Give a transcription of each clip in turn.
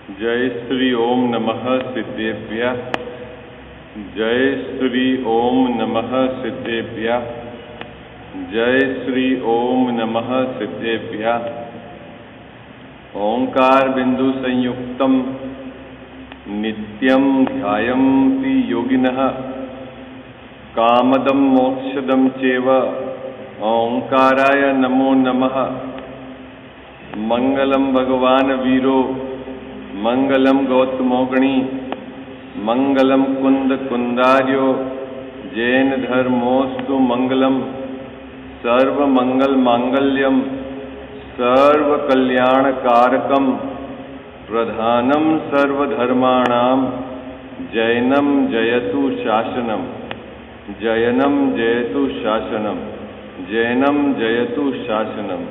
जय श्री ओम नमः सिद्धेभ्यः। जय श्री ओम नमः सिद्धेभ्यः। जय श्री ओम नमः सिद्धेभ्यः। ओंकार बिंदु संयुक्तम नित्यं ध्यायन्ति योगिनः कामदं मोक्षदं चैव। ओंकाराय नमो नमः। मंगलम भगवान वीरो मंगलम गौतमोगणी मंगलम कुंद कुंदार्यो जैन धर्मोस्तु मंगलम सर्व मंगल मांगल्यम सर्व कल्याण कारकम प्रधानम सर्वधर्माणाम जैनम जयतु शासनम। जैनम जयतु शासनम। जैनम जयतु शासनम।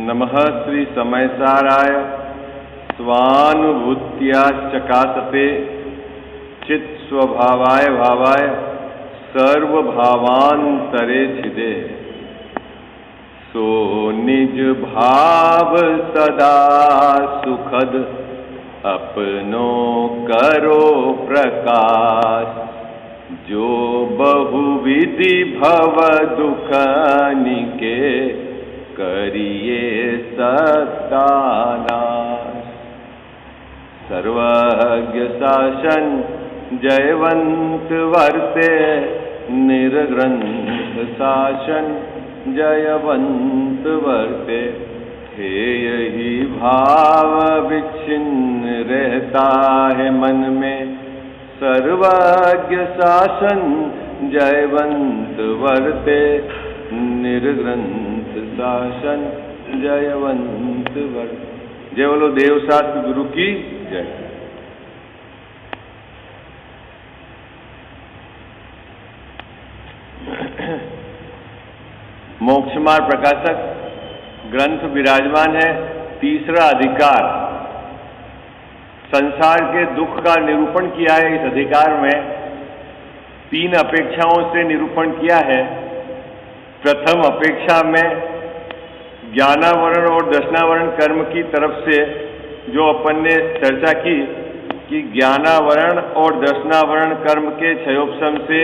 नमः श्री समयसाराय स्वानुभूत्या चकासते चित् स्वभावाय भावाय सर्वभावांतरे छिदे। सो निज भाव सदा सुखद अपनो करो प्रकाश। जो बहुविधि भव दुख निके करिए सत्तानाश। सर्वज्ञ शासन जयवंत वर्ते निर्ग्रंथ शासन जयवंत वर्ते। हे यही भाव विच्छिन्न रहता है मन में सर्वज्ञ शासन जयवंत वर्ते निर्ग्रंथ शासन जयवंत वर्ते। जय बोलो देवशास्त्र गुरु की जय। मोक्षमार्ग प्रकाशक ग्रंथ विराजमान है। तीसरा अधिकार संसार के दुख का निरूपण किया है। इस अधिकार में 3 अपेक्षाओं से निरूपण किया है। प्रथम अपेक्षा में ज्ञानावरण और दर्शनावरण कर्म की तरफ से जो अपन ने चर्चा की कि ज्ञानावरण और दर्शनावरण कर्म के क्षयोपशम से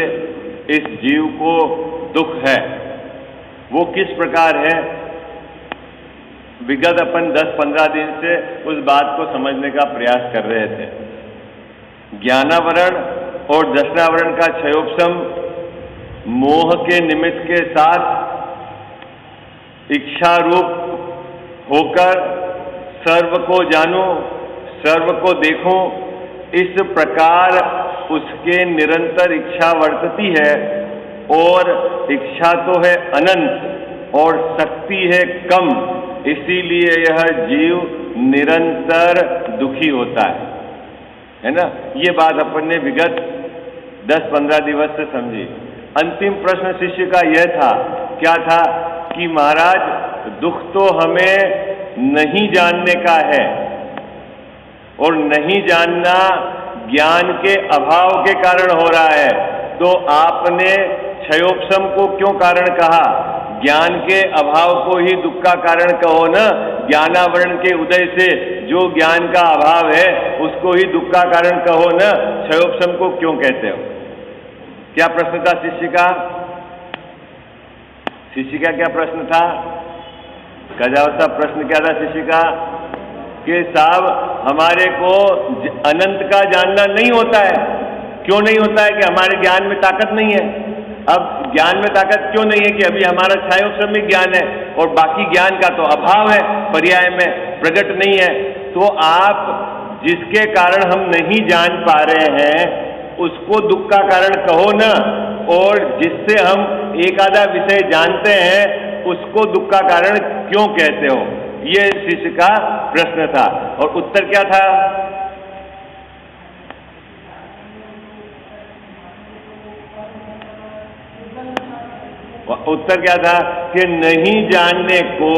इस जीव को दुख है, वो किस प्रकार है। विगत अपन 10-15 दिन से उस बात को समझने का प्रयास कर रहे थे। ज्ञानावरण और दर्शनावरण का क्षयोपशम मोह के निमित्त के साथ इच्छा रूप होकर सर्व को जानो, सर्व को देखो, इस प्रकार उसके निरंतर इच्छा वर्तती है। और इच्छा तो है अनंत और शक्ति है कम, इसीलिए यह जीव निरंतर दुखी होता है ना। ये बात अपन ने विगत 10-15 दिवस से समझी। अंतिम प्रश्न शिष्य का यह था, क्या था कि महाराज दुख तो हमें नहीं जानने का है और नहीं जानना ज्ञान के अभाव के कारण हो रहा है। तो आपने क्षयोपशम को क्यों कारण कहा? ज्ञान के अभाव को ही दुख का कारण कहो ना। ज्ञानावरण के उदय से जो ज्ञान का अभाव है उसको ही दुख का कारण कहो ना। क्षयोपशम को क्यों कहते हो? क्या प्रश्न था शिष्य का? शिष्य का क्या प्रश्न था? गजावता प्रश्न क्या था शिष्य का? कि साहब हमारे को अनंत का जानना नहीं होता है। क्यों नहीं होता है? कि हमारे ज्ञान में ताकत नहीं है। अब ज्ञान में ताकत क्यों नहीं है? कि अभी हमारा क्षयोपशम में ज्ञान है और बाकी ज्ञान का तो अभाव है, पर्याय में प्रकट नहीं है। तो आप जिसके कारण हम नहीं जान पा रहे हैं उसको दुख का कारण कहो ना, और जिससे हम एक आधा विषय जानते हैं उसको दुख का कारण क्यों कहते हो? ये शिष्य का प्रश्न था। और उत्तर क्या था? उत्तर क्या था कि नहीं जानने को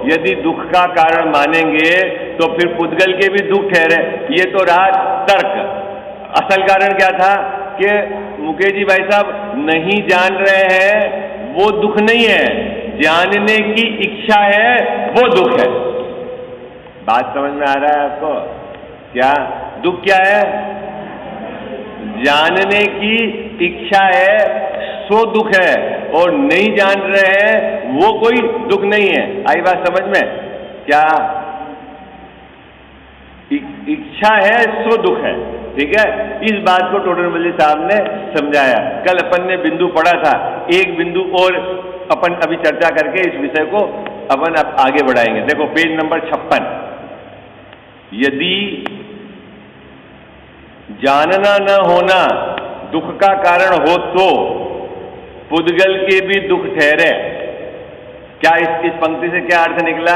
यदि दुख का कारण मानेंगे तो फिर पुद्गल के भी दुख ठहरे। ये तो रहा तर्क। असल कारण क्या था कि मुकेश जी भाई साहब नहीं जान रहे हैं वो दुख नहीं है, जानने की इच्छा है वो दुख है। बात समझ में आ रहा है आपको? क्या दुख क्या है? जानने की इच्छा है सो दुख है, और नहीं जान रहे हैं वो कोई दुख नहीं है। आई बात समझ में? क्या इच्छा है सो दुख है, ठीक है। इस बात को टोडरमल साहब ने समझाया। कल अपन ने बिंदु पढ़ा था, एक बिंदु और अपन अभी चर्चा करके इस विषय को अपन अब आगे बढ़ाएंगे। देखो पेज नंबर 56। यदि जानना न होना दुख का कारण हो तो पुद्गल के भी दुख ठहरे। क्या इस पंक्ति से क्या अर्थ निकला?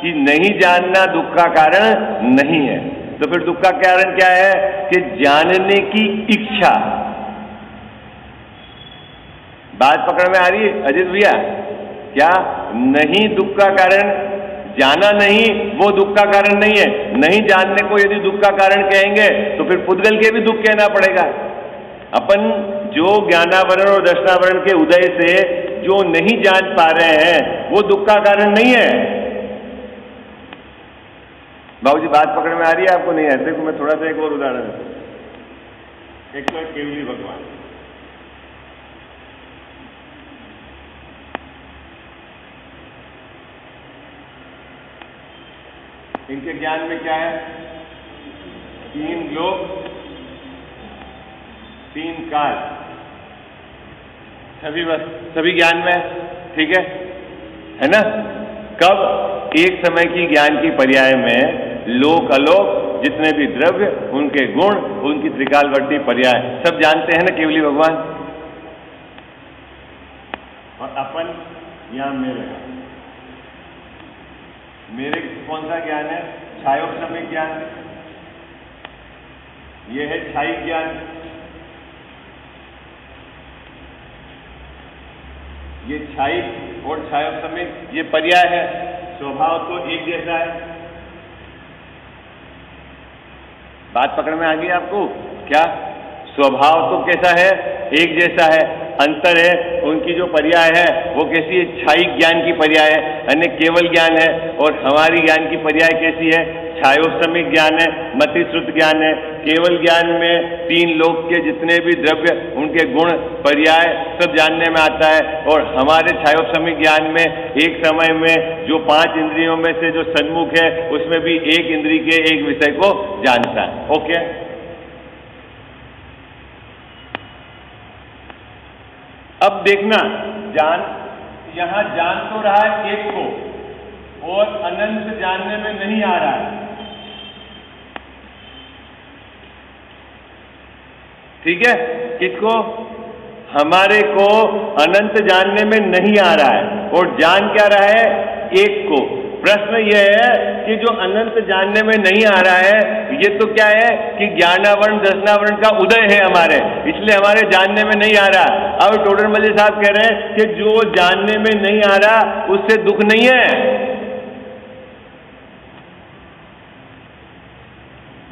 कि नहीं जानना दुख का कारण नहीं है, तो फिर दुख का कारण क्या है? कि जानने की इच्छा। बात पकड़ में आ रही है अजीत भैया? क्या नहीं दुख का कारण, जाना नहीं वो दुख का कारण नहीं है। नहीं जानने को यदि दुख का कारण कहेंगे तो फिर पुद्गल के भी दुख कहना पड़ेगा। अपन जो ज्ञानावरण और दर्शनावरण के उदय से जो नहीं जान पा रहे हैं वो दुख का कारण नहीं है। बाबूजी बात पकड़ में आ रही है आपको? नहीं है? देखो मैं थोड़ा सा एक और उदाहरण देता हूं। एक तो है केवली भगवान। इनके ज्ञान में क्या है? 3 लोक 3 काल, सभी ज्ञान में, ठीक है ना? कब? एक समय की ज्ञान की पर्याय में लोक अलोक जितने भी द्रव्य, उनके गुण, उनकी त्रिकालवर्ती पर्याय सब जानते हैं ना केवली भगवान। और अपन यहां मेरे कौन सा ज्ञान है? छायोपशमिक ज्ञान। यह है छाई ज्ञान। ये छाई और छायोपशमिक ये पर्याय है। स्वभाव तो एक जैसा है। बात पकड़ में आ गई आपको? क्या स्वभाव तो कैसा है? एक जैसा है। अंतर है उनकी जो पर्याय है वो कैसी है? छाई ज्ञान की पर्याय है, अन्य केवल ज्ञान है। और हमारी ज्ञान की पर्याय कैसी है? छायोपशमिक ज्ञान है, मतिश्रुत ज्ञान है। केवल ज्ञान में 3 लोक के जितने भी द्रव्य, उनके गुण, पर्याय सब जानने में आता है। और हमारे छायोपशमिक ज्ञान में एक समय में जो 5 इंद्रियों में से जो सन्मुख है उसमें भी एक इंद्रिय के एक विषय को जानता है। ओके, अब देखना, यहां जान तो रहा है एक को और अनंत जानने में नहीं आ रहा है, ठीक है। किसको? हमारे को अनंत जानने में नहीं आ रहा है और जान क्या रहा है? एक को। प्रश्न यह है कि जो अनंत जानने में नहीं आ रहा है ये तो क्या है कि ज्ञानावरण दर्शनावरण का उदय है हमारे, इसलिए हमारे जानने में नहीं आ रहा। अब टोडरमल साहब कह रहे हैं कि जो जानने में नहीं आ रहा उससे दुख नहीं है।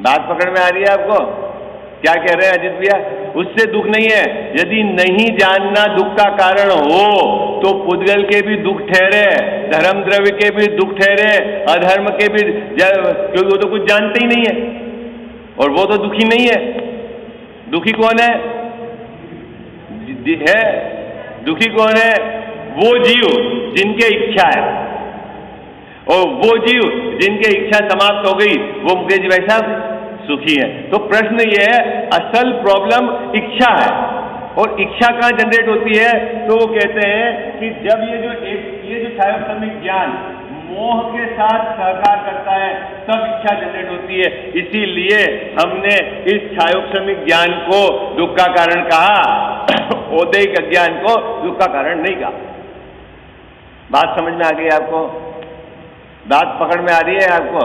बात पकड़ में आ रही है आपको? क्या कह रहे हैं अजीत भैया? उससे दुख नहीं है। यदि नहीं जानना दुख का कारण हो तो पुद्गल के भी दुख ठहरे, धर्म द्रव्य के भी दुख ठहरे, अधर्म के भी, क्योंकि वो तो कुछ जानते ही नहीं है और वो तो दुखी नहीं है। दुखी कौन है? दुखी कौन है? वो जीव जिनके इच्छा है, और वो जीव जिनके इच्छा समाप्त हो गई वो मुकेश भाई साहब सुखी है। तो प्रश्न ये है, असल प्रॉब्लम इच्छा है। और इच्छा कहाँ जनरेट होती है? तो वो कहते हैं कि जब ये जो छायोपशमिक ज्ञान मोह के साथ सहकार करता है तब इच्छा जनरेट होती है। इसीलिए हमने इस छायोपशमिक ज्ञान को दुख का कारण कहा, औदैहिक अज्ञान को दुख का कारण नहीं कहा। बात समझ में आ गई आपको? बात पकड़ में आ रही है आपको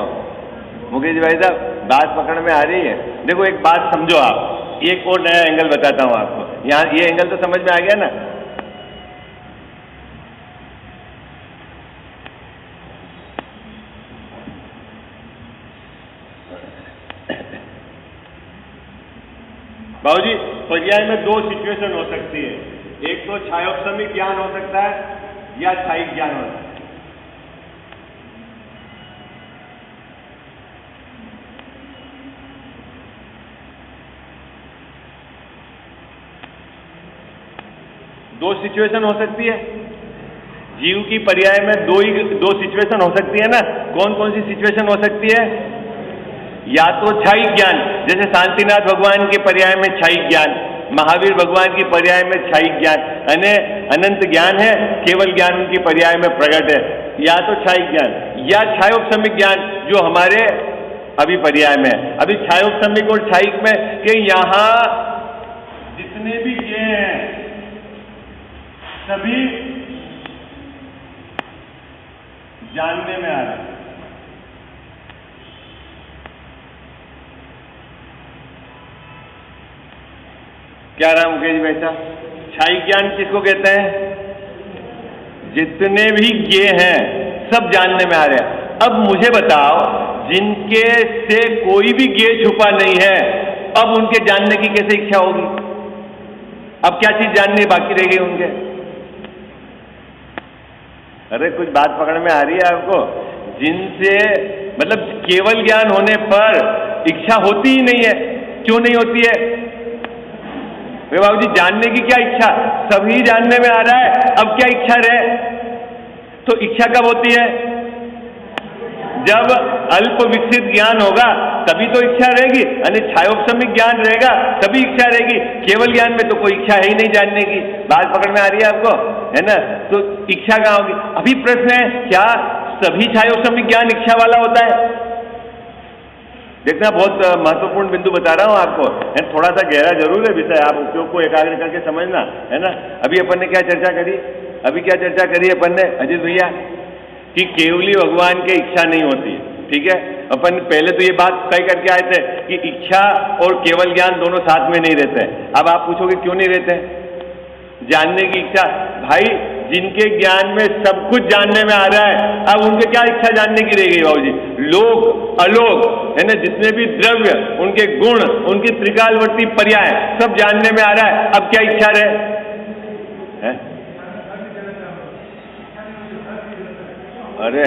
मुकेश भाई साहब? बात पकड़ में आ रही है? देखो एक बात समझो आप, एक और नया एंगल बताता हूं आपको। यहां ये एंगल तो समझ में आ गया ना? बाबूजी पर्याय में 2 सिचुएशन हो सकती है, एक तो छायोपशमिक ज्ञान हो सकता है या छायिक ज्ञान हो सकता है। दो सिचुएशन हो सकती है। जीव की पर्याय में दो सिचुएशन हो सकती है ना। कौन कौन सी सिचुएशन हो सकती है? या तो क्षयिक ज्ञान, जैसे शांतिनाथ भगवान के पर्याय में क्षयिक ज्ञान, महावीर भगवान की पर्याय में क्षयिक ज्ञान, अनंत ज्ञान है, केवल ज्ञान उनकी पर्याय में प्रकट है। या तो क्षयिक ज्ञान या क्षयोपशमिक ज्ञान जो हमारे अभी पर्याय में है। अभी क्षयोपशमिक और क्षयिक में कि यहां जितने भी ये हैं सभी जानने में आ रहे हैं। क्या रहा मुकेश भाई साहब? क्षयिक ज्ञान किसको कहते हैं? जितने भी ये हैं सब जानने में आ रहे हैं। अब मुझे बताओ, जिनके से कोई भी ज्ञेय छुपा नहीं है, अब उनके जानने की कैसे इच्छा होगी? अब क्या चीज जाननी बाकी रह गई उनके? अरे कुछ बात पकड़ में आ रही है आपको? जिनसे मतलब केवल ज्ञान होने पर इच्छा होती ही नहीं है। क्यों नहीं होती है? बाबू जी जानने की क्या इच्छा? सभी जानने में आ रहा है, अब क्या इच्छा रहे? तो इच्छा कब होती है? जब अल्प विकसित ज्ञान होगा तभी तो इच्छा रहेगी, यानी क्षयोपशमिक ज्ञान रहेगा तभी इच्छा रहेगी। केवल ज्ञान में तो कोई इच्छा है ही नहीं जानने की। बात पकड़ में आ रही है आपको? है ना? तो इच्छा कहां होगी? अभी प्रश्न है, क्या सभी क्षयोपशमिक ज्ञान इच्छा वाला होता है? देखना, बहुत महत्वपूर्ण बिंदु बता रहा हूं आपको। थोड़ा सा गहरा जरूर है विषय, आप उपयोग को एकाग्र करके समझना, है ना। अभी अपन ने क्या चर्चा करी? अभी क्या चर्चा करी अपन ने अजीत भैया? कि केवली भगवान की इच्छा नहीं होती है। ठीक है, अपन पहले तो ये बात तय करके आए थे कि इच्छा और केवल ज्ञान दोनों साथ में नहीं रहते। अब आप पूछोगे क्यों नहीं रहते? जानने की इच्छा, भाई जिनके ज्ञान में सब कुछ जानने में आ रहा है, अब उनके क्या इच्छा जानने की रह गई बाबू जी? लोक अलोक, है ना, जितने भी द्रव्य, उनके गुण, उनकी त्रिकालवर्ती पर्याय सब जानने में आ रहा है, अब क्या इच्छा रहे? अरे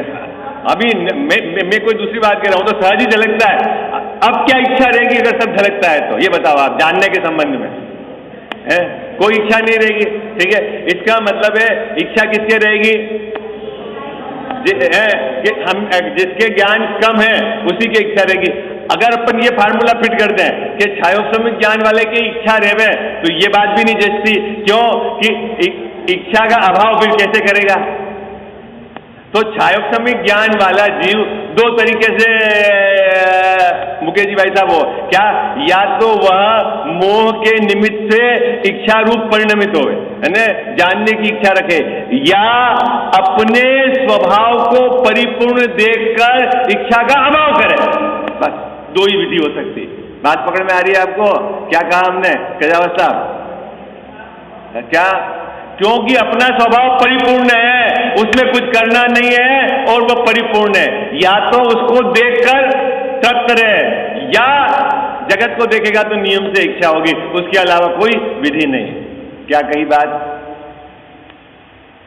अभी मैं कोई दूसरी बात कह रहा हूं तो सहज ही झलकता है। अब क्या इच्छा रहेगी अगर सब झलकता है तो? ये बताओ आप, जानने के संबंध में है कोई इच्छा नहीं रहेगी। ठीक है, इसका मतलब है इच्छा किसके रहेगी? कि हम जिसके ज्ञान कम है उसी की इच्छा रहेगी। अगर अपन ये फार्मूला फिट करते हैं कि क्षयोपशमिक ज्ञान वाले की इच्छा रहे, तो ये बात भी नहीं जचती। क्यों? कि इच्छा का अभाव फिर कैसे करेगा? तो क्षयोपशमिक ज्ञान वाला जीव दो तरीके से मुकेश जी भाई साहब, हो क्या? या तो वह मोह के निमित्त से इच्छा रूप परिणमित हो, है ना, जानने की इच्छा रखे, या अपने स्वभाव को परिपूर्ण देखकर इच्छा का अभाव करे। बस दो ही विधि हो सकती। बात पकड़ में आ रही है आपको? क्या कहा हमने कजावत साहब? क्या? क्योंकि अपना स्वभाव परिपूर्ण है, उसमें कुछ करना नहीं है और वह परिपूर्ण है। या तो उसको देखकर तृप्त रहे, या जगत को देखेगा तो नियम से इच्छा होगी, उसके अलावा कोई विधि नहीं। क्या कही बात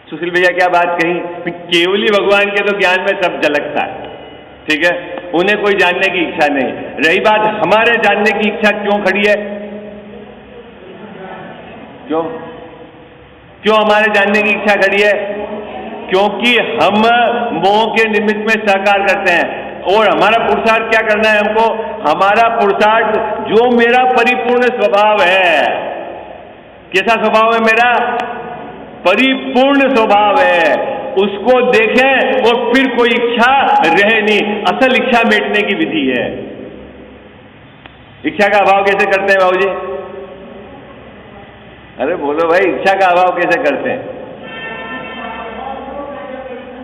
सुशील भैया? क्या बात कही? केवली भगवान के तो ज्ञान में सब झलकता है। ठीक है, उन्हें कोई जानने की इच्छा नहीं। रही बात हमारे जानने की इच्छा क्यों खड़ी है? क्यों हमारे जानने की इच्छा खड़ी है? क्योंकि हम मोह के निमित्त में सहकार करते हैं। और हमारा पुरुषार्थ क्या करना है हमको? हमारा पुरुषार्थ जो मेरा परिपूर्ण स्वभाव है, कैसा स्वभाव है मेरा? परिपूर्ण स्वभाव है, उसको देखें और फिर कोई इच्छा रहे नहीं। असल इच्छा मेटने की विधि है। इच्छा का अभाव कैसे करते हैं बाबू जी? अरे बोलो भाई, इच्छा का अभाव कैसे करते हैं?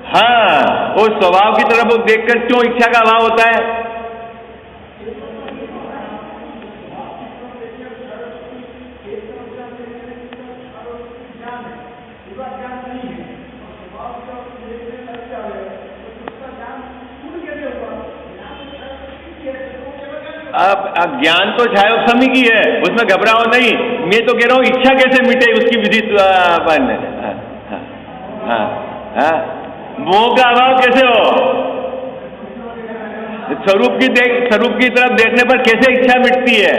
हाँ, वो स्वभाव की तरफ देखकर क्यों इच्छा का अभाव होता है? अब ज्ञान तो क्षयोपशमिक ही है, उसमें घबराओ नहीं। मैं तो कह रहा हूं इच्छा कैसे मिटे, उसकी विधि। मोह का अभाव कैसे हो? स्वरूप की तरफ देखने पर कैसे इच्छा मिटती है?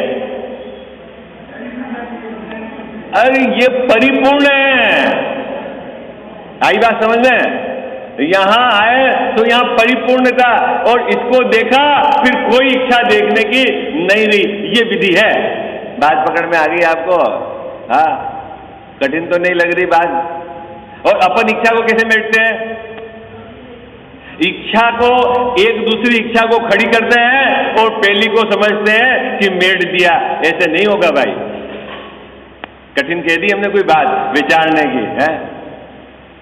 अरे ये परिपूर्ण है। आई बात समझ में? यहां आए तो यहां परिपूर्णता, और इसको देखा फिर कोई इच्छा देखने की नहीं रही, ये विधि है। बात पकड़ में आ गई आपको? हाँ, कठिन तो नहीं लग रही बात? और अपन इच्छा को कैसे मेटते हैं? इच्छा को एक दूसरी इच्छा को खड़ी करते हैं और पहली को समझते हैं कि मेट दिया। ऐसे नहीं होगा भाई। कठिन कह दी हमने कोई बात विचारने की है।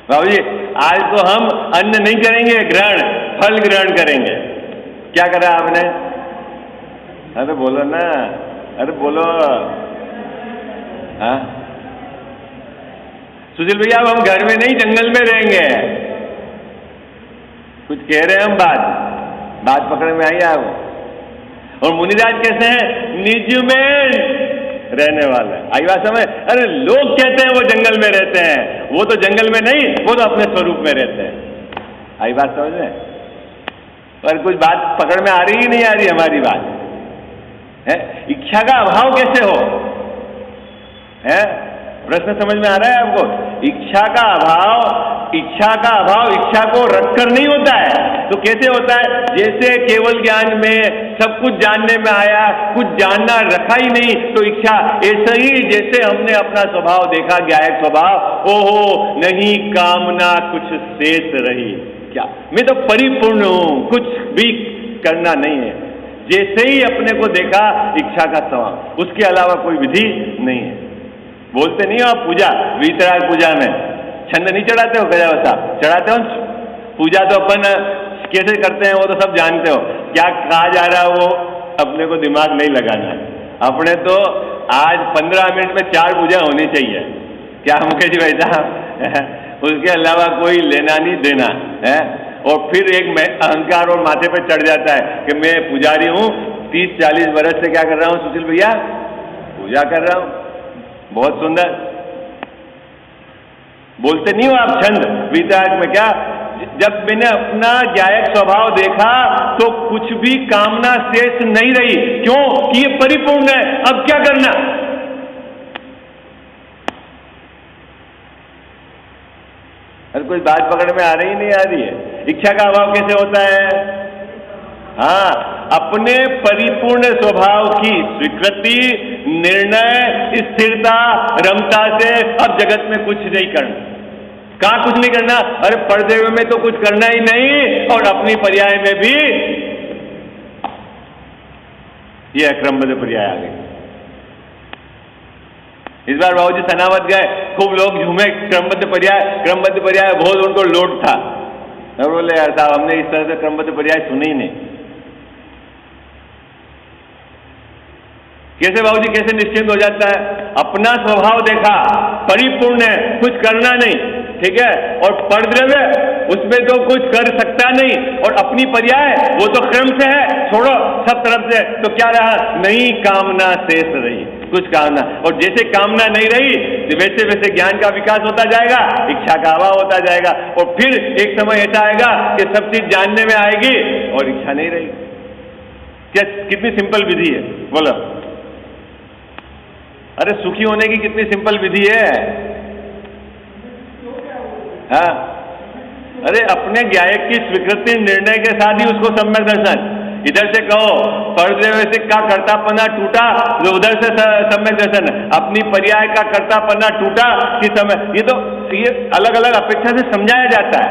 बाबू जी, आज तो हम अन्न नहीं करेंगे ग्रहण, फल ग्रहण करेंगे। क्या करा आपने? अरे बोलो ना, अरे बोलो। हाँ सुशील भैया, अब हम घर में नहीं जंगल में रहेंगे। कुछ कह रहे हैं हम, बात पकड़ में आई आप? और मुनिराज कैसे हैं? निज में रहने वाला। आई बात समझ? अरे लोग कहते हैं वो जंगल में रहते हैं, वो तो जंगल में नहीं, वो तो अपने स्वरूप में रहते हैं। आई बात समझ में? पर कुछ बात पकड़ में आ रही ही नहीं आ रही हमारी बात है। इच्छा का अभाव कैसे हो? है प्रश्न समझ में आ रहा है आपको? इच्छा का अभाव इच्छा को रखकर नहीं होता है। तो कैसे होता है? जैसे केवल ज्ञान में सब कुछ जानने में आया, कुछ जानना रखा ही नहीं तो इच्छा। ऐसे ही जैसे हमने अपना स्वभाव देखा, ज्ञायक स्वभाव, ओहो नहीं कामना कुछ शेष रही। क्या मैं तो परिपूर्ण हूं, कुछ भी करना नहीं है। जैसे ही अपने को देखा इच्छा का स्वभाव, उसके अलावा कोई विधि नहीं है। बोलते नहीं हो आप पूजा, वीतराग पूजा में छंद नहीं चढ़ाते हो? गजावता चढ़ाते हो? पूजा तो अपन कैसे करते हैं वो तो सब जानते हो। क्या कहा जा रहा है वो अपने को दिमाग नहीं लगाना है। अपने तो आज 15 मिनट में 4 पूजा होनी चाहिए। क्या मुकेश जी भाई साहब? उसके अलावा कोई लेना नहीं देना है। और फिर एक अहंकार और माथे पे चढ़ जाता है कि मैं पुजारी हूं, 30-40 वर्ष से क्या कर रहा हूं सुशील भैया? पूजा कर रहा हूं। बहुत सुंदर। बोलते नहीं हो आप छंद वीतराग में? क्या जब मैंने अपना ज्ञायक स्वभाव देखा तो कुछ भी कामना शेष नहीं रही। क्यों? कि ये परिपूर्ण है। अब क्या करना? अरे कोई बात पकड़ में आ रही नहीं आ रही है? इच्छा का अभाव कैसे होता है? हाँ, अपने परिपूर्ण स्वभाव की स्वीकृति, निर्णय, स्थिरता, रमता से अब जगत में कुछ नहीं करना। कहां कुछ नहीं करना? अरे पर्दे में तो कुछ करना ही नहीं, और अपनी पर्याय में भी ये क्रमबद्ध पर्याय आ गई। इस बार बाबूजी सनावत गए, खूब लोग झूमे। क्रमबद्ध पर्याय बहुत उनको लोड था। बोले यार साहब, हमने इस तरह से क्रमबद्ध पर्याय सुने ही नहीं। कैसे बाबूजी, कैसे निश्चिंत हो जाता है? अपना स्वभाव देखा, परिपूर्ण है, कुछ करना नहीं, ठीक है। और परद्रव्य उसमें तो कुछ कर सकता नहीं, और अपनी पर्याय वो तो क्रम से है, छोड़ो सब तरफ से। तो क्या रहा? नहीं कामना शेष रही, कुछ कामना। और जैसे कामना नहीं रही वैसे वैसे ज्ञान का विकास होता जाएगा, इच्छा का अभाव होता जाएगा, और फिर एक समय ऐसा आएगा कि सब चीज जानने में आएगी और इच्छा नहीं रहेगी। क्या कितनी सिंपल विधि है बोलो? अरे सुखी होने की कितनी सिंपल विधि है। हाँ, अरे अपने ज्ञायक की स्वीकृति, निर्णय के साथ ही उसको सम्यक दर्शन। इधर से कहो परद्रव्य से का कर्तापना टूटा तो उधर से सम्यक दर्शन। अपनी पर्याय का कर्तापना टूटा कि समय, ये अलग अलग अपेक्षा से समझाया जाता है।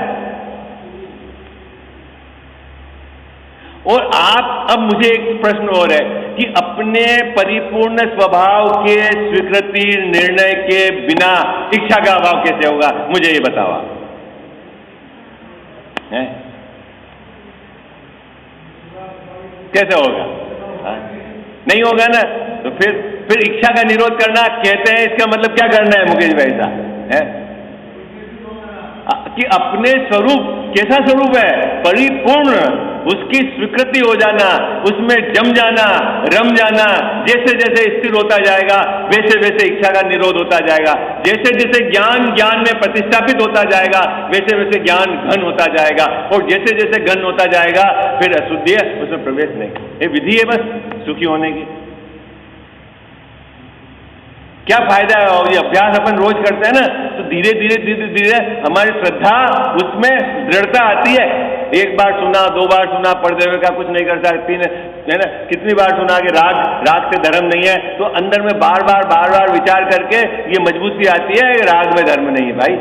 और आप, अब मुझे एक प्रश्न और है कि अपने परिपूर्ण स्वभाव के स्वीकृति, निर्णय के बिना इच्छा का अभाव कैसे होगा? मुझे ये बताओ है? कैसे होगा? नहीं होगा ना। तो फिर इच्छा का निरोध करना कहते हैं, इसका मतलब क्या करना है मुकेश भाई साहब? है कि अपने स्वरूप, कैसा स्वरूप है? परिपूर्ण, उसकी स्वीकृति हो जाना, उसमें जम जाना, रम जाना। जैसे जैसे स्थिर होता जाएगा वैसे वैसे इच्छा का निरोध होता जाएगा। जैसे जैसे ज्ञान में प्रतिष्ठापित होता जाएगा वैसे वैसे ज्ञान घन होता जाएगा, और जैसे जैसे घन होता जाएगा फिर अशुद्धि है, उसमें प्रवेश नहीं। ये विधि है बस सुखी होने की। क्या फायदा है? और ये अभ्यास अपन रोज करते हैं ना, तो धीरे धीरे धीरे धीरे हमारी श्रद्धा उसमें दृढ़ता आती है। एक बार सुना, दो बार सुना, पर्दे का कुछ नहीं करता, तीन है ना, कितनी बार सुना कि राग से धर्म नहीं है, तो अंदर में बार बार विचार करके ये मजबूती आती है कि राग में धर्म नहीं है भाई।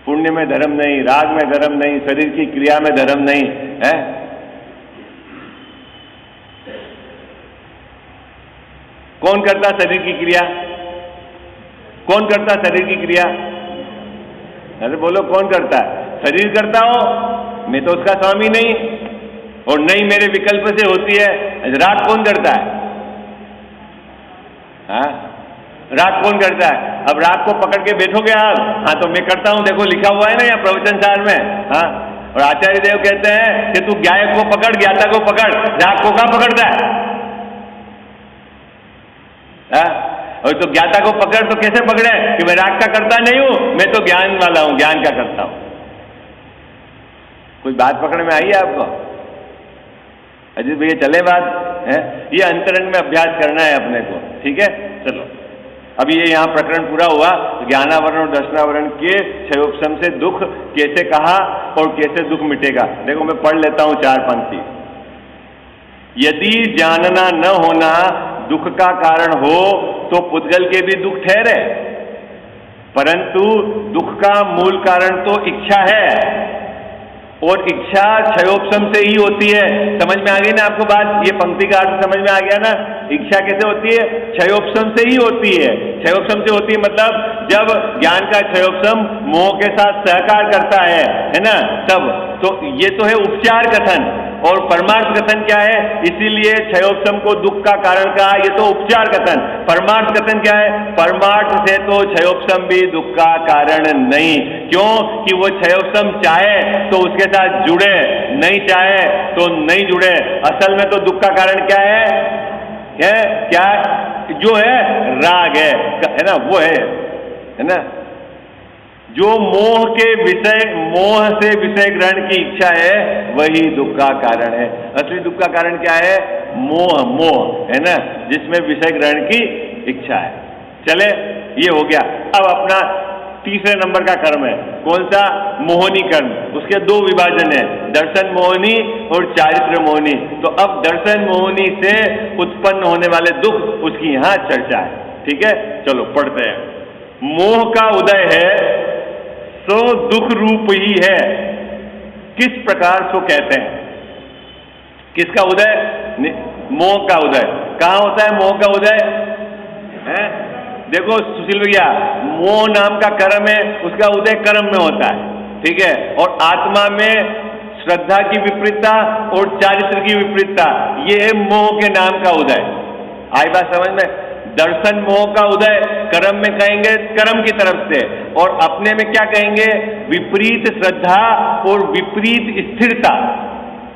पुण्य में धर्म नहीं, राग में धर्म नहीं, शरीर की क्रिया में धर्म नहीं है। कौन करता शरीर की क्रिया? कौन करता शरीर की क्रिया? अरे बोलो, कौन करता है? शरीर करता हो, मैं तो उसका स्वामी नहीं, और नहीं मेरे विकल्प से होती है। राग कौन करता है? हाँ, राग कौन करता है? अब राग को पकड़ के बैठोगे आप? हाँ, तो मैं करता हूं, देखो लिखा हुआ है ना यहाँ प्रवचन सार में। हाँ, और आचार्य देव कहते हैं कि तू ज्ञायक को पकड़, ज्ञाता को पकड़, राग को कहां पकड़ता है? और तो ज्ञाता को पकड़ तो कैसे पकड़े कि मैं राग का करता नहीं हूं, मैं तो ज्ञान वाला हूं, ज्ञान का करता हूं। कोई बात पकड़ में आई है आपको? अजीत भैया चले बात है, ये अंतरंग में अभ्यास करना है अपने को। ठीक है, चलो अब ये यहाँ प्रकरण पूरा हुआ। ज्ञानावरण और दर्शनावरण के क्षयोपशम से दुख कैसे कहा और कैसे दुख मिटेगा। देखो मैं पढ़ लेता हूं 4 पंक्ति। यदि जानना न होना दुख का कारण हो तो पुद्गल के भी दुख ठहरे, परंतु दुख का मूल कारण तो इच्छा है, और इच्छा क्षयोपशम से ही होती है। समझ में आ गई ना आपको बात? ये पंक्ति का अर्थ समझ में आ गया ना? इच्छा कैसे होती है? क्षयोपशम से ही होती है। क्षयोपशम से होती है मतलब जब ज्ञान का क्षयोपशम मोह के साथ सहकार करता है ना, तब। तो ये तो है उपचार कथन, और परमार्थ कथन क्या है? इसीलिए क्षयोपशम को दुख का कारण कहा, ये तो उपचार कथन। परमार्थ कथन क्या है? परमार्थ से तो क्षयोपशम भी दुख का कारण नहीं। क्यों? कि वो क्षयोपशम चाहे तो उसके साथ जुड़े, नहीं चाहे तो नहीं जुड़े। असल में तो दुख का कारण क्या है? क्या जो है? राग है ना, वो है ना, जो मोह के विषय, मोह से विषय ग्रहण की इच्छा है, वही दुख का कारण है। असली दुख का कारण क्या है? मोह है ना, जिसमें विषय ग्रहण की इच्छा है। चले, ये हो गया। अब अपना तीसरे नंबर का कर्म है, कौन सा? मोहनी कर्म। उसके 2 विभाजन है, दर्शन मोहनी और चारित्र मोहनी। तो अब दर्शन मोहनी से उत्पन्न होने वाले दुख, उसकी यहां चर्चा है। ठीक है, चलो पढ़ते हैं। मोह का उदय है सो दुख रूप ही है, किस प्रकार सो कहते हैं? किसका उदय? मोह का उदय। कहां होता है मोह का उदय? है? देखो सुशील भैया, मोह नाम का कर्म है, उसका उदय कर्म में होता है। ठीक है, और आत्मा में श्रद्धा की विपरीतता और चारित्र की विपरीतता, ये है मोह के नाम का उदय। आई बात समझ में? दर्शन मोह का उदय कर्म में कहेंगे, कर्म की तरफ से, और अपने में क्या कहेंगे? विपरीत श्रद्धा और विपरीत स्थिरता,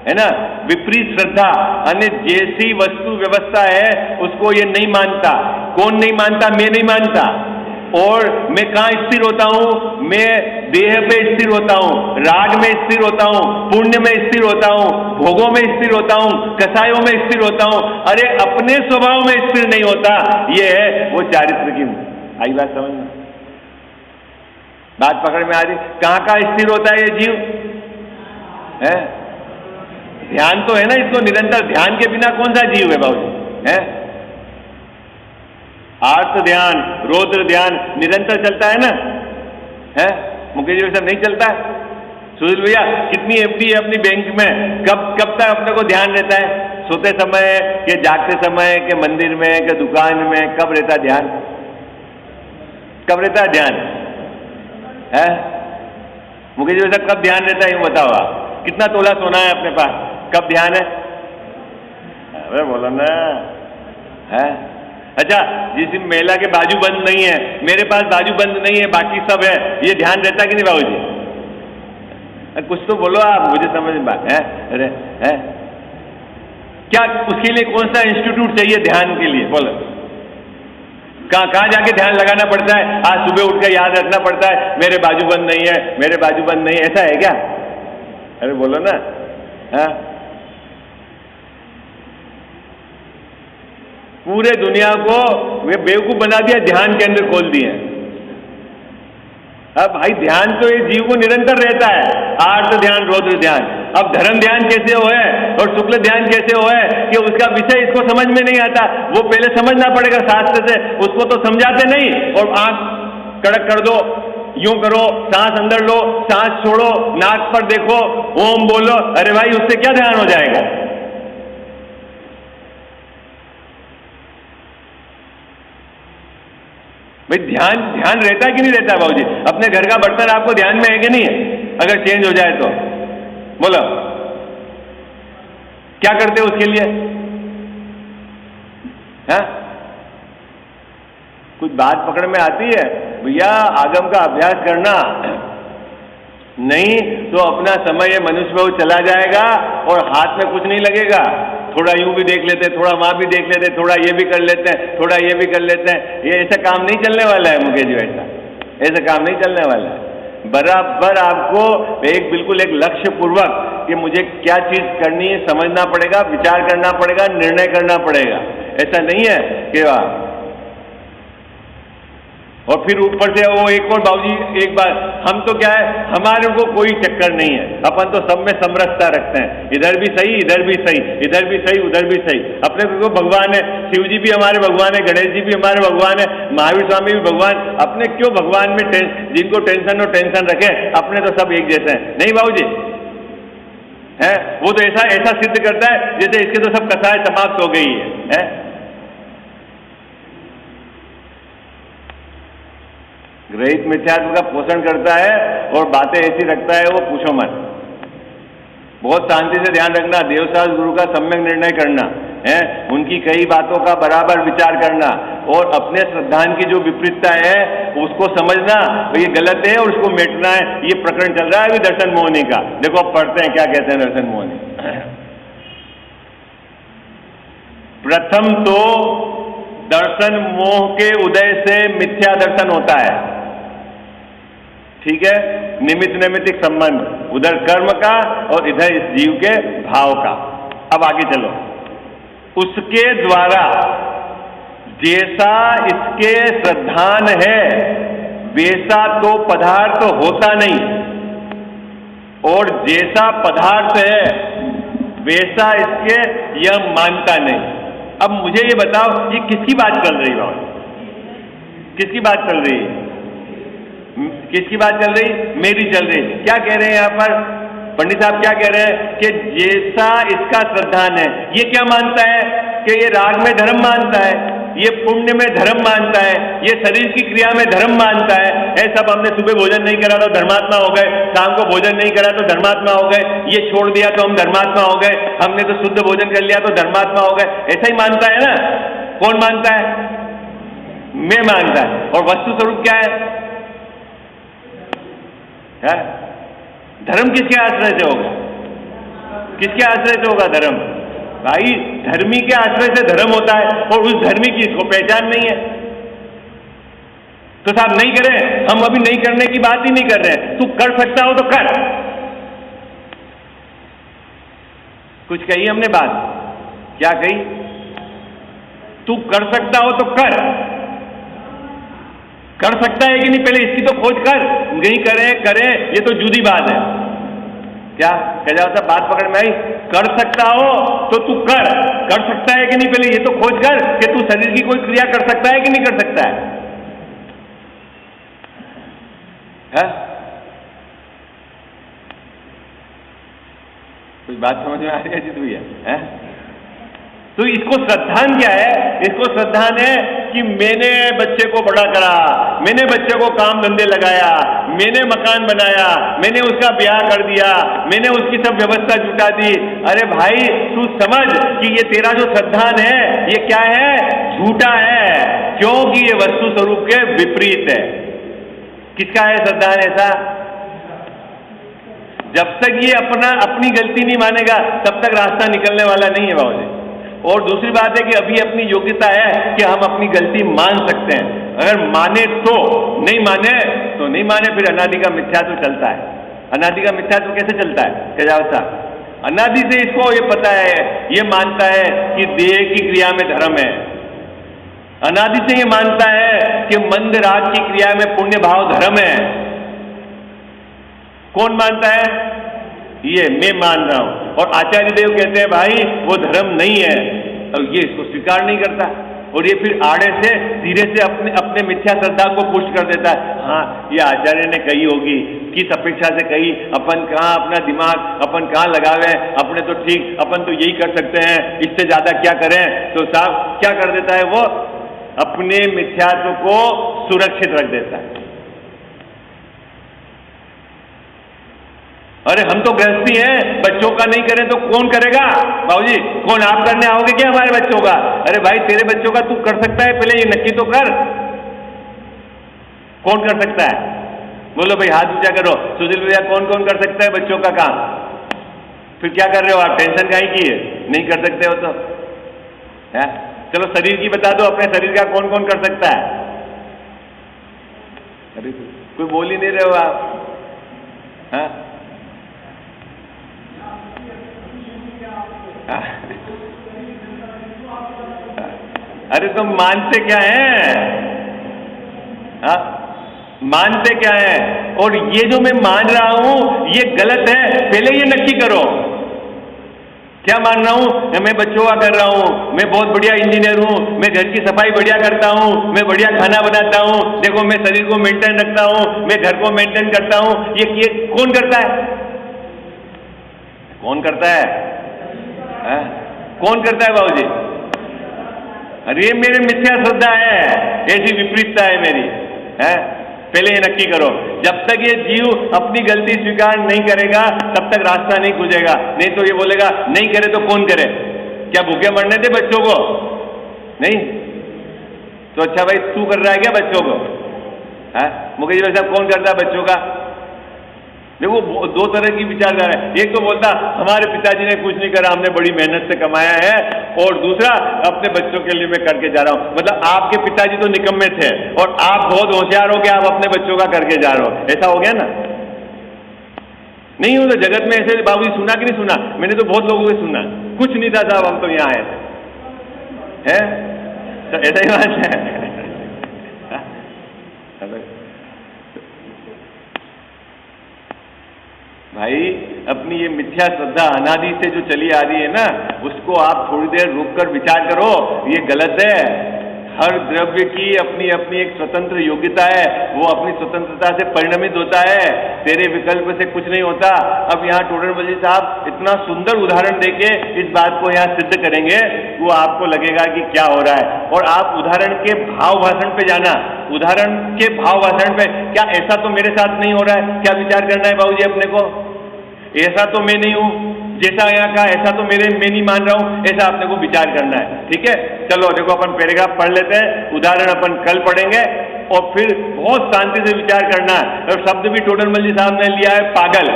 है ना। विपरीत श्रद्धा यानी जैसी वस्तु व्यवस्था है उसको ये नहीं मानता। कौन नहीं मानता? मैं नहीं मानता। और मैं कहाँ स्थिर होता हूं? मैं देह पे स्थिर होता हूं, राग में स्थिर होता हूं, पुण्य में स्थिर होता हूं, भोगों में स्थिर होता हूं, कसायों में स्थिर होता हूं। अरे अपने स्वभाव में स्थिर नहीं होता, ये है वो चारित्र की। आई बात समझ में? बात पकड़ में आ रही? कहाँ का स्थिर होता है ये जीव? है ध्यान तो है ना, इसको निरंतर ध्यान के बिना कौन सा जीव है बाबूजी? है आर्त ध्यान, रौद्र ध्यान निरंतर चलता है ना? है मुकेश जी, सब नहीं चलता है? सुशील भैया, कितनी एफडी है अपनी बैंक में? कब तक अपने को ध्यान रहता है? सोते समय के जागते समय के मंदिर में के दुकान में? कब रहता है ध्यान? कब रहता है ध्यान? है मुकेश जी, कब ध्यान रहता है? यूं बताओ आप, कितना तोला सोना है अपने पास? कब ध्यान है? अरे बोलो ना। है अच्छा, जिस महिला के बाजू बंद नहीं है, मेरे पास बाजू बंद नहीं है, बाकी सब है, ये ध्यान रहता कि नहीं बाबूजी? कुछ तो बोलो आप, मुझे समझ में बात है। अरे है क्या उसके लिए कौन सा इंस्टीट्यूट चाहिए ध्यान के लिए? बोलो, कहाँ जाके ध्यान लगाना पड़ता है? आज सुबह उठ कर याद रखना पड़ता है मेरे बाजू बंद नहीं है, मेरे बाजू बंद नहीं है, ऐसा है क्या? अरे बोलो ना। हाँ पूरे दुनिया को वे बेवकूफ बना दिया, ध्यान केंद्र खोल दिए। अब भाई ध्यान तो ये जीव को निरंतर रहता है, आर्त ध्यान, रौद्र ध्यान। अब धर्म ध्यान कैसे हो है और शुक्ल ध्यान कैसे हो है कि उसका विषय इसको समझ में नहीं आता, वो पहले समझना पड़ेगा शास्त्र से। उसको तो समझाते नहीं, और आंख कड़क कर दो, यूं करो, सांस अंदर लो, सांस छोड़ो, नाक पर देखो, ओम बोलो। अरे भाई उससे क्या ध्यान हो जाएगा? भाई ध्यान ध्यान रहता है कि नहीं रहता है बाबूजी? अपने घर का बर्तन आपको ध्यान में है कि नहीं है? अगर चेंज हो जाए तो बोलो, क्या करते हो उसके लिए? है कुछ बात पकड़ में आती है भैया? आगम का अभ्यास करना नहीं तो अपना समय ये मनुष्य भाव चला जाएगा और हाथ में कुछ नहीं लगेगा। थोड़ा यूं भी देख लेते हैं, थोड़ा वहां भी देख लेते हैं, थोड़ा ये भी कर लेते हैं, थोड़ा ये भी कर लेते हैं। ये ऐसा काम नहीं चलने वाला है मुकेश जी, ऐसा काम नहीं चलने वाला है। बराबर आपको एक बिल्कुल एक लक्ष्य पूर्वक कि मुझे क्या चीज करनी है समझना पड़ेगा, विचार करना पड़ेगा, निर्णय करना पड़ेगा। ऐसा नहीं है कि और फिर ऊपर से वो एक और बाबूजी एक बार, हम तो क्या है, हमारे को कोई चक्कर नहीं है, अपन तो सब में समरसता रखते हैं, इधर भी सही, इधर भी सही, इधर भी सही, उधर भी सही। अपने को भगवान है, शिव जी भी हमारे भगवान है, गणेश जी भी हमारे भगवान है, महावीर स्वामी भी भगवान। अपने क्यों भगवान में जिनको टेंशन और टेंशन रखे, अपने तो सब एक जैसे हैं। नहीं बाबूजी है, वो तो ऐसा ऐसा सिद्ध करता है जैसे इसके तो सब कथाएं समाप्त हो गई है? ग्रहित मिथ्यात्व का पोषण करता है और बातें ऐसी रखता है वो पूछो मत। बहुत शांति से ध्यान रखना, देवसास गुरु का सम्यक निर्णय करना है, उनकी कई बातों का बराबर विचार करना और अपने श्रद्धान की जो विपरीतता है उसको समझना, ये गलत है और उसको मेटना है। ये प्रकरण चल रहा है अभी दर्शन मोहनी का, देखो अब पढ़ते हैं क्या कहते हैं दर्शन मोहनी। प्रथम तो दर्शन मोह के उदय से मिथ्या दर्शन होता है, ठीक है? निमित्त नैमित्तिक संबंध, उधर कर्म का और इधर इस जीव के भाव का। अब आगे चलो, उसके द्वारा जैसा इसके श्रद्धान है वैसा तो पदार्थ होता नहीं, और जैसा पदार्थ है वैसा इसके यह मानता नहीं। अब मुझे ये बताओ, ये किसकी बात चल रही है? किसकी बात चल रही है? किसकी बात चल रही? मेरी चल रही। क्या कह रहे हैं यहाँ पर पंडित साहब? क्या कह रहे हैं कि जैसा इसका श्रद्धान है, ये क्या मानता है कि ये राग में धर्म मानता है, ये पुण्य में धर्म मानता है, ये शरीर की क्रिया में धर्म मानता है। सब हमने सुबह भोजन नहीं करा तो धर्मात्मा हो गए, शाम को भोजन नहीं करा तो धर्मात्मा हो गए, ये छोड़ दिया तो हम धर्मात्मा हो गए, हमने तो शुद्ध भोजन कर लिया तो धर्मात्मा हो गए। ऐसा ही मानता है ना? कौन मानता है? मैं मानता है। और वस्तु स्वरूप क्या है? धर्म किसके आश्रय से होगा? किसके आश्रय से होगा धर्म? भाई धर्मी के आश्रय से धर्म होता है, और उस धर्मी की इसको पहचान नहीं है। तो साहब नहीं करें, हम अभी नहीं करने की बात ही नहीं कर रहे हैं। तू कर सकता हो तो कर। कुछ कही हमने बात? क्या कही? तू कर सकता हो तो कर। कर सकता है कि नहीं पहले इसकी तो खोज कर। नहीं करें ये तो जुदी बात है। क्या कह जाओ साहब, बात पकड़ में आई? कर सकता हो तो तू कर सकता है कि नहीं पहले ये तो खोज कर कि तू शरीर की कोई क्रिया कर सकता है कि नहीं कर सकता है? कुछ बात समझ में आ रही है जित भैया? तो इसको श्रद्धान क्या है? इसको श्रद्धान है कि मैंने बच्चे को बड़ा करा, मैंने बच्चे को काम धंधे लगाया, मैंने मकान बनाया, मैंने उसका ब्याह कर दिया, मैंने उसकी सब व्यवस्था जुटा दी। अरे भाई तू समझ कि ये तेरा जो श्रद्धान है ये क्या है? झूठा है, क्योंकि ये वस्तु स्वरूप के विपरीत है। किसका है श्रद्धान ऐसा? जब तक ये अपनी गलती नहीं मानेगा तब तक रास्ता निकलने वाला नहीं है बाबू जी। और दूसरी बात है कि अभी अपनी योग्यता है कि हम अपनी गलती मान सकते हैं। अगर माने तो, नहीं माने तो नहीं माने, फिर अनादि का मिथ्यात्व चलता है। अनादि का मिथ्यात्व कैसे चलता है? तेजावत साहब, अनादि से इसको ये पता है, ये मानता है कि देह की क्रिया में धर्म है, अनादि से ये मानता है कि मंद राग की क्रिया में पुण्य भाव धर्म है। कौन मानता है? ये मैं मान रहा हूं। और आचार्य देव कहते हैं भाई वो धर्म नहीं है, और ये इसको स्वीकार नहीं करता, और ये फिर आड़े से धीरे से अपने अपने मिथ्या श्रद्धा को पुष्ट कर देता है। हाँ, ये आचार्य ने कही होगी, किस अपेक्षा से कही, अपन कहाँ अपना दिमाग अपन कहाँ लगावे, अपने तो ठीक, अपन तो यही कर सकते हैं, इससे ज्यादा क्या करें। तो साहब क्या कर देता है वो? अपने मिथ्यात्व को सुरक्षित रख देता है। अरे हम तो गृहस्थी हैं, बच्चों का नहीं करें तो कौन करेगा? बाबूजी कौन, आप करने आओगे क्या हमारे बच्चों का? अरे भाई तेरे बच्चों का तू कर सकता है, पहले ये नक्की तो कर, कौन कर सकता है? बोलो भाई, हाथ ऊंचा करो। सुशील भैया कौन कौन कर सकता है बच्चों का काम? फिर क्या कर रहे हो आप? टेंशन काहे की है? नहीं कर सकते हो तो है? चलो शरीर की बता दो, अपने शरीर का कौन कौन कर सकता है? अरे कोई बोल ही नहीं रहे हो आप। हाँ अरे तुम मानते क्या है? हाँ मानते क्या है? और ये जो मैं मान रहा हूं ये गलत है, पहले ये नक्की करो। क्या मान रहा हूं? मैं बच्चों का कर रहा हूं, मैं बहुत बढ़िया इंजीनियर हूं, मैं घर की सफाई बढ़िया करता हूं, मैं बढ़िया खाना बनाता हूं, देखो मैं शरीर को मेंटेन रखता हूं, मैं घर को मेंटेन करता हूं। ये कौन करता है? कौन करता है? कौन करता है बाबूजी? अरे मेरे मिथ्या श्रद्धा है, ऐसी विपरीतता है मेरी है। पहले ये नक्की करो, जब तक ये जीव अपनी गलती स्वीकार नहीं करेगा तब तक रास्ता नहीं खुजेगा। नहीं तो ये बोलेगा नहीं करे तो कौन करे? क्या भूखे मरने थे बच्चों को? नहीं तो अच्छा भाई तू कर रहा है क्या बच्चों को? है मुकेश भाई साहब कौन करता है बच्चों का? देखो दो तरह की विचारधारा है। एक तो बोलता हमारे पिताजी ने कुछ नहीं करा, हमने बड़ी मेहनत से कमाया है, और दूसरा अपने बच्चों के लिए मैं करके जा रहा हूं। मतलब आपके पिताजी तो निकम्मे थे और आप बहुत होशियार हो के आप अपने बच्चों का करके जा रहे हो, ऐसा हो गया ना? नहीं हो तो जगत में ऐसे बाबूजी सुना कि नहीं सुना? मैंने तो बहुत लोगों से सुना, कुछ नहीं था साहब हम तो यहाँ आए थे, है तो ऐसा ही बात है। भाई अपनी ये मिथ्या श्रद्धा अनादि से जो चली आ रही है ना, उसको आप थोड़ी देर रुककर विचार करो, ये गलत है। हर द्रव्य की अपनी अपनी एक स्वतंत्र योग्यता है, वो अपनी स्वतंत्रता से परिणमित होता है, तेरे विकल्प से कुछ नहीं होता। अब यहाँ टोडरमल जी साहब इतना सुंदर उदाहरण देके इस बात को यहाँ सिद्ध करेंगे, वो आपको लगेगा कि क्या हो रहा है। और आप उदाहरण के भाव भाषण पे जाना, उदाहरण के भाव भाषण पे, क्या ऐसा तो मेरे साथ नहीं हो रहा है? क्या विचार करना है बाबूजी अपने को? ऐसा तो मैं नहीं हूं, जैसा यहाँ का ऐसा तो मैं नहीं मान रहा हूं, ऐसा अपने को विचार करना है। ठीक है, चलो देखो अपन पैराग्राफ पढ़ लेते हैं, उदाहरण अपन कल पढ़ेंगे, और फिर बहुत शांति से विचार करना है। और शब्द भी टोडरमल जी साहब ने लिया है पागल।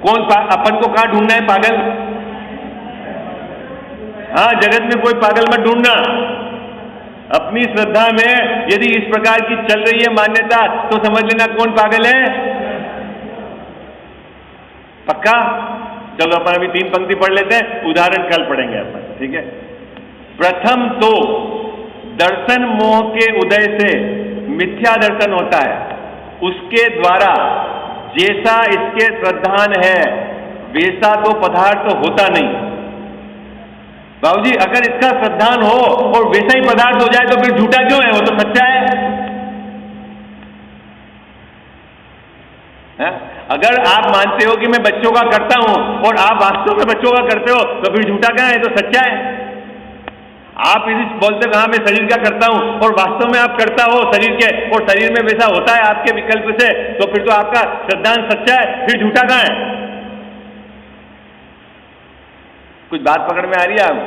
कौन अपन को कहाँ ढूंढना है पागल? हाँ, जगत में कोई पागल मत ढूंढना। अपनी श्रद्धा में यदि इस प्रकार की चल रही है मान्यता तो समझ लेना कौन पागल है। पक्का? चलो अपन अभी 3 पंक्ति पढ़ लेते हैं, उदाहरण कल पढ़ेंगे अपन। ठीक है, प्रथम तो दर्शन मोह के उदय से मिथ्या दर्शन होता है, उसके द्वारा जैसा इसके श्रद्धान है वैसा तो पदार्थ होता नहीं। बाबूजी अगर इसका श्रद्धान हो और वैसा ही पदार्थ हो जाए तो फिर झूठा क्यों है? वो तो सच्चा है। अगर आप मानते हो कि मैं बच्चों का करता हूं और आप वास्तव में बच्चों का करते हो तो फिर झूठा क्या है? तो सच्चा है। आप इसी बोलते कहा मैं शरीर का करता हूं और वास्तव में आप करता हो शरीर के, और शरीर में वैसा होता है आपके विकल्प से, तो फिर तो आपका श्रद्धांत सच्चा है, फिर झूठा कहां है? कुछ बात पकड़ में आ रही है आप?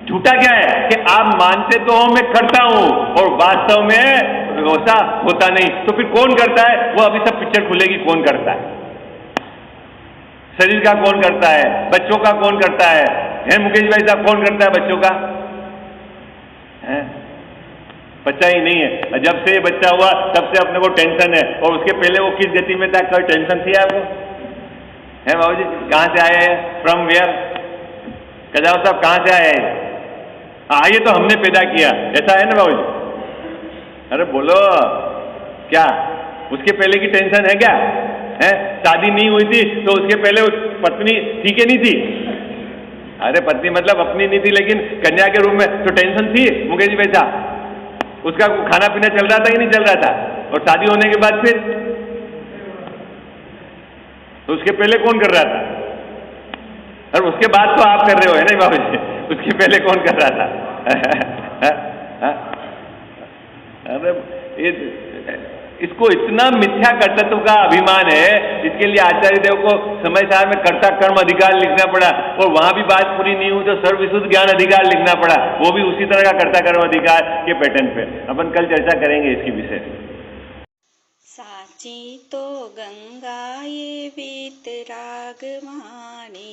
झूठा क्या है कि आप मानते तो हो मैं करता हूं और वास्तव में वैसा होता नहीं। तो फिर कौन करता है? वो अभी सब पिक्चर खुलेगी, कौन करता है? शरीर का कौन करता है? बच्चों का कौन करता है? मुकेश भाई साहब कौन करता है बच्चों का? है बच्चा ही नहीं है। जब से बच्चा हुआ तब से अपने को टेंशन है, और उसके पहले वो किस गति में था? कोई टेंशन थी आपको? है बाबूजी? कहां से आए हैं? From where? कजाव साहब कहां से आए हैं? ये तो हमने पैदा किया, ऐसा है ना बाबू जी? अरे बोलो क्या उसके पहले की टेंशन है क्या? है शादी नहीं हुई थी तो उसके पहले उस पत्नी थी कि नहीं थी? अरे पत्नी मतलब अपनी नहीं थी लेकिन कन्या के रूप में तो टेंशन थी मुकेश जी बेचा। उसका खाना पीना चल रहा था कि नहीं चल रहा था? और शादी होने के बाद फिर तो उसके पहले कौन कर रहा था? और उसके बाद तो आप कर रहे हो है ना बाबू जी? उसके पहले कौन कर रहा था? अरे इसको इतना मिथ्या कर्तृत्व का अभिमान है, इसके लिए आचार्य देव को समय सार में कर्ता कर्म अधिकार लिखना पड़ा, और वहां भी बात पूरी नहीं हुई तो सर्वविशुद्ध ज्ञान अधिकार लिखना पड़ा, वो भी उसी तरह का कर्ता कर्म अधिकार के पैटर्न पे। अपन कल चर्चा करेंगे इसके विषय। साची तो गंगा ये वीतराग वाणी,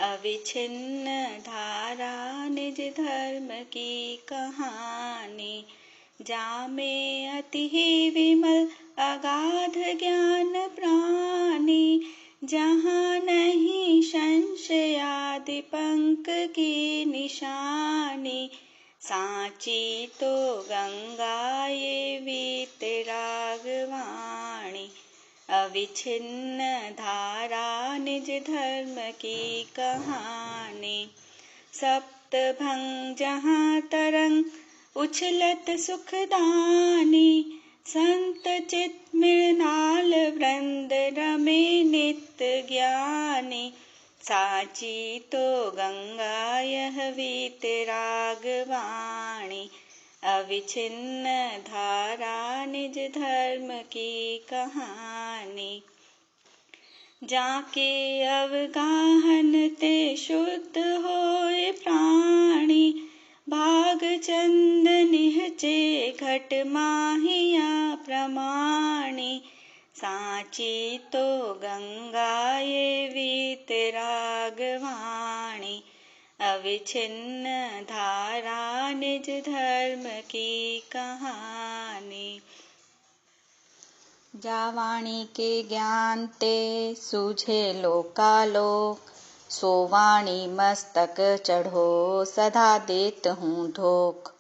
अविच्छिन्न धारा निज धर्म की कहानी। जामे अति ही विमल अगाध ज्ञान प्राणी, जहाँ नहीं संशयादि पंक की निशानी। साची तो गंगा ये वीतराग वाणी, अविच्छिन्न धारा निज धर्म की कहानी। सप्तभंग जहाँ तरंग उछलत सुखदानी, संत चित मृणाल वृंद रमे नित्य ज्ञानी। साची तो गंगा यह वीतराग वाणी, अविच्छिन्न धारा निज धर्म की कहानी। जाके अवगाहन ते शुद्ध होए प्राणी, भाग चंद निहचे घट माहिया प्रमाणी। साची तो गंगा ये वीतराग वाणी, अविच्छिन्न धारा निज धर्म की कहानी। जावाणी के ज्ञान ते सूझे लोकालोक, सो वाणी मस्तक चढ़ो सदा देत हूँ धोख।